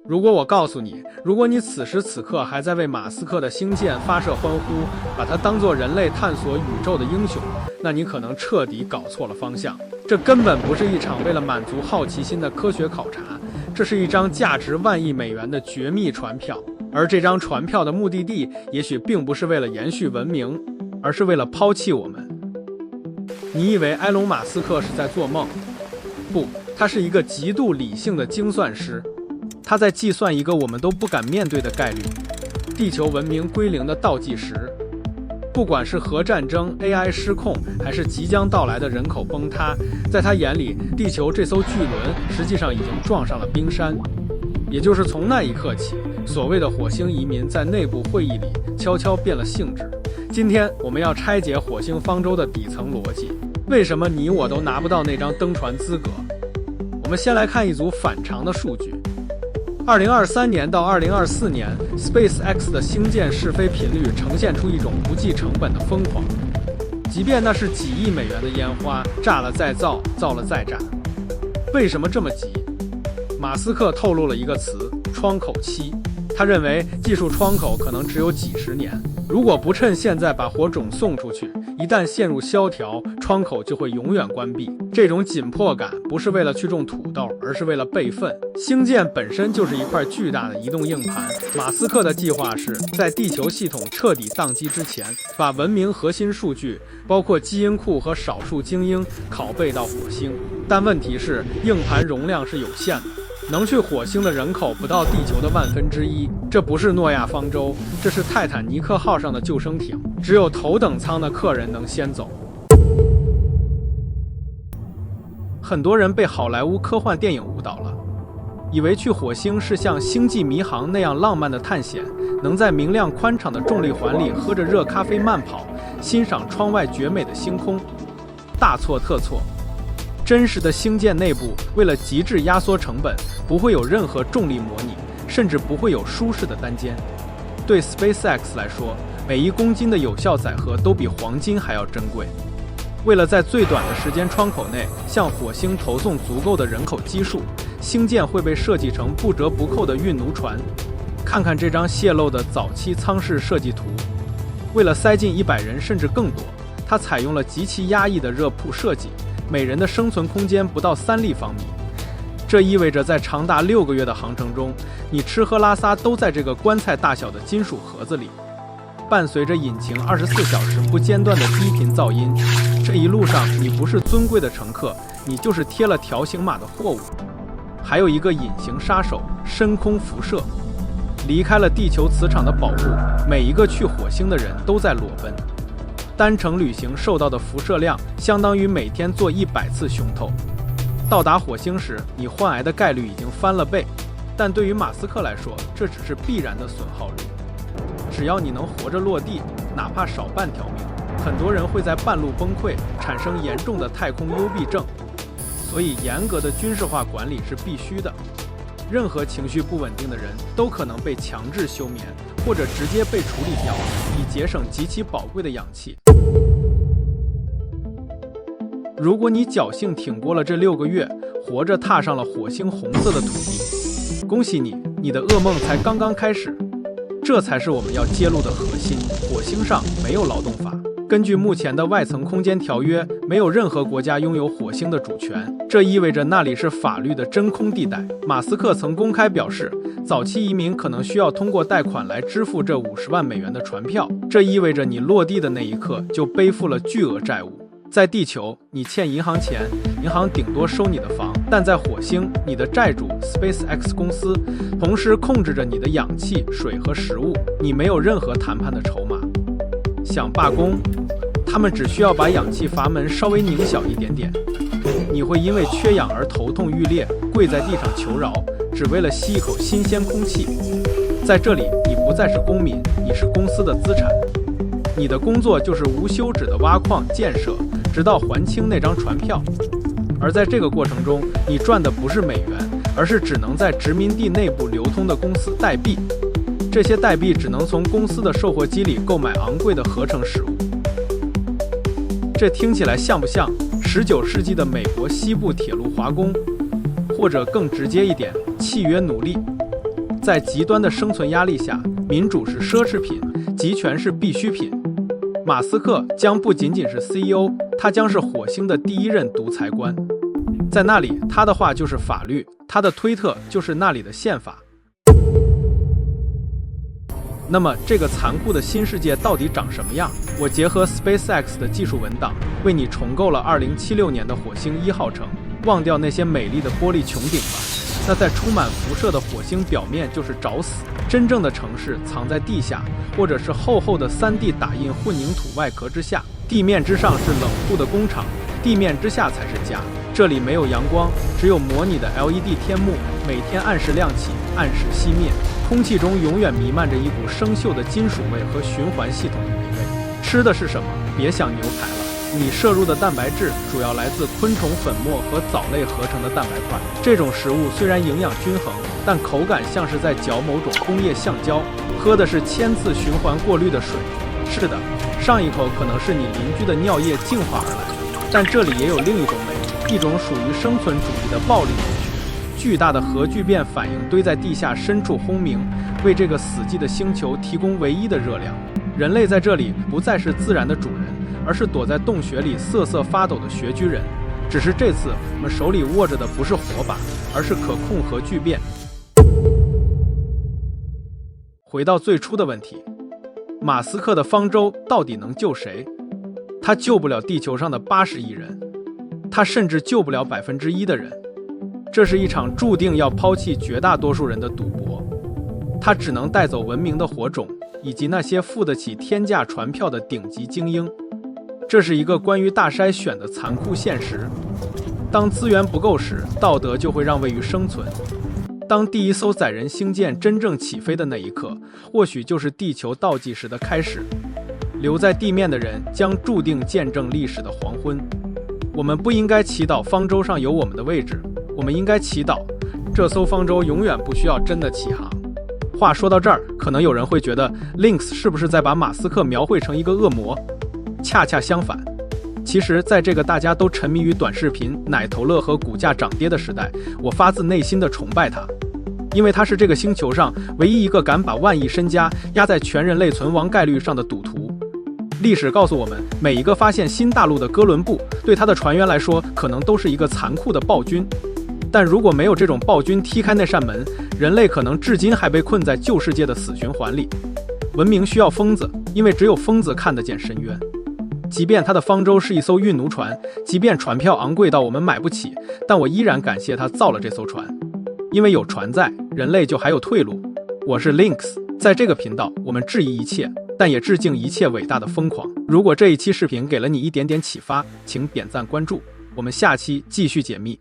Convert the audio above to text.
如果我告诉你，如果你此时此刻还在为马斯克的星舰发射欢呼，把它当作人类探索宇宙的英雄，那你可能彻底搞错了方向。这根本不是一场为了满足好奇心的科学考察，这是一张价值万亿美元的绝密船票。而这张船票的目的地，也许并不是为了延续文明，而是为了抛弃我们。你以为埃隆·马斯克是在做梦？不，他是一个极度理性的精算师。他在计算一个我们都不敢面对的概率，地球文明归零的倒计时。不管是核战争、AI 失控，还是即将到来的人口崩塌，在他眼里，地球这艘巨轮实际上已经撞上了冰山。也就是从那一刻起，所谓的火星移民在内部会议里悄悄变了性质。今天我们要拆解火星方舟的底层逻辑，为什么你我都拿不到那张登船资格？我们先来看一组反常的数据。2023年到2024年 ，SpaceX 的星舰试飞频率呈现出一种不计成本的疯狂，即便那是几亿美元的烟花，炸了再造，造了再炸。为什么这么急？马斯克透露了一个词：窗口期。他认为技术窗口可能只有几十年，如果不趁现在把火种送出去，一旦陷入萧条，窗口就会永远关闭。这种紧迫感不是为了去种土豆，而是为了备份。星舰本身就是一块巨大的移动硬盘。马斯克的计划是在地球系统彻底宕机之前，把文明核心数据，包括基因库和少数精英，拷贝到火星。但问题是，硬盘容量是有限的。能去火星的人口不到地球的1/1000，这不是诺亚方舟，这是泰坦尼克号上的救生艇，只有头等舱的客人能先走。很多人被好莱坞科幻电影误导了，以为去火星是像星际迷航那样浪漫的探险，能在明亮宽敞的重力环里喝着热咖啡慢跑，欣赏窗外绝美的星空。大错特错。真实的星舰内部为了极致压缩成本，不会有任何重力模拟，甚至不会有舒适的单间。对 SpaceX 来说，每1公斤的有效载荷都比黄金还要珍贵。为了在最短的时间窗口内向火星投送足够的人口基数，星舰会被设计成不折不扣的运奴船。看看这张泄露的早期舱室设计图，为了塞进100人甚至更多，它采用了极其压抑的热铺设计。每人的生存空间不到3立方米，这意味着在长达6个月的航程中，你吃喝拉撒都在这个棺材大小的金属盒子里，伴随着引擎24小时不间断的低频噪音。这一路上你不是尊贵的乘客，你就是贴了条形码的货物。还有一个隐形杀手——深空辐射。离开了地球磁场的保护，每一个去火星的人都在裸奔。单程旅行受到的辐射量相当于每天做100次胸透。到达火星时，你患癌的概率已经翻了倍，但对于马斯克来说，这只是必然的损耗率。只要你能活着落地，哪怕少半条命，很多人会在半路崩溃，产生严重的太空幽闭症。所以，严格的军事化管理是必须的。任何情绪不稳定的人都可能被强制休眠，或者直接被处理掉，以节省极其宝贵的氧气。如果你侥幸挺过了这6个月，活着踏上了火星红色的土地，恭喜你，你的噩梦才刚刚开始。这才是我们要揭露的核心。火星上没有劳动法，根据目前的外层空间条约，没有任何国家拥有火星的主权，这意味着那里是法律的真空地带。马斯克曾公开表示，早期移民可能需要通过贷款来支付这50万美元的船票，这意味着你落地的那一刻就背负了巨额债务。在地球，你欠银行钱，银行顶多收你的房，但在火星，你的债主 SpaceX 公司同时控制着你的氧气、水和食物，你没有任何谈判的筹码。想罢工，他们只需要把氧气阀门稍微拧小一点点，你会因为缺氧而头痛欲裂，跪在地上求饶，只为了吸一口新鲜空气。在这里，你不再是公民，你是公司的资产。你的工作就是无休止的挖矿建设，直到还清那张船票。而在这个过程中，你赚的不是美元，而是只能在殖民地内部流通的公司代币。这些代币只能从公司的售货机里购买昂贵的合成食物。这听起来像不像19世纪的美国西部铁路华工，或者更直接一点，契约奴隶？在极端的生存压力下，民主是奢侈品，集权是必需品。马斯克将不仅仅是 CEO， 他将是火星的第一任独裁官。在那里，他的话就是法律，他的推特就是那里的宪法。那么，这个残酷的新世界到底长什么样？我结合 SpaceX 的技术文档，为你重构了2076年的火星1号城。忘掉那些美丽的玻璃穹顶吧，那在充满辐射的火星表面就是找死。真正的城市藏在地下，或者是厚厚的3D 打印混凝土外壳之下。地面之上是冷酷的工厂，地面之下才是家。这里没有阳光，只有模拟的 LED 天幕，每天按时亮起，按时熄灭。空气中永远弥漫着一股生锈的金属味和循环系统的霉味。吃的是什么？别想牛排了。你摄入的蛋白质主要来自昆虫粉末和藻类合成的蛋白块。这种食物虽然营养均衡，但口感像是在嚼某种工业橡胶。喝的是1000次循环过滤的水。是的，上一口可能是你邻居的尿液净化而来，但这里也有另一种美，一种属于生存主义的暴力美学。巨大的核聚变反应堆在地下深处轰鸣，为这个死寂的星球提供唯一的热量。人类在这里不再是自然的主人，而是躲在洞穴里瑟瑟发抖的穴居人。只是这次我们手里握着的不是火把，而是可控核聚变。回到最初的问题，马斯克的方舟到底能救谁？他救不了地球上的80亿人，他甚至救不了1%的人。这是一场注定要抛弃绝大多数人的赌博。他只能带走文明的火种，以及那些付得起天价船票的顶级精英。这是一个关于大筛选的残酷现实。当资源不够时，道德就会让位于生存。当第一艘载人星舰真正起飞的那一刻，或许就是地球倒计时的开始。留在地面的人将注定见证历史的黄昏。我们不应该祈祷方舟上有我们的位置，我们应该祈祷这艘方舟永远不需要真的起航。话说到这儿，可能有人会觉得 Links 是不是在把马斯克描绘成一个恶魔？恰恰相反，其实在这个大家都沉迷于短视频、奶头乐和股价涨跌的时代，我发自内心的崇拜他，因为他是这个星球上唯一一个敢把10000亿身家压在全人类存亡概率上的赌徒。历史告诉我们，每一个发现新大陆的哥伦布，对他的船员来说，可能都是一个残酷的暴君。但如果没有这种暴君踢开那扇门，人类可能至今还被困在旧世界的死循环里。文明需要疯子，因为只有疯子看得见深渊。即便他的方舟是一艘运奴船，即便船票昂贵到我们买不起，但我依然感谢他造了这艘船，因为有船在，人类就还有退路。我是 Links， 在这个频道，我们质疑一切，但也致敬一切伟大的疯狂。如果这一期视频给了你一点点启发，请点赞关注，我们下期继续解密。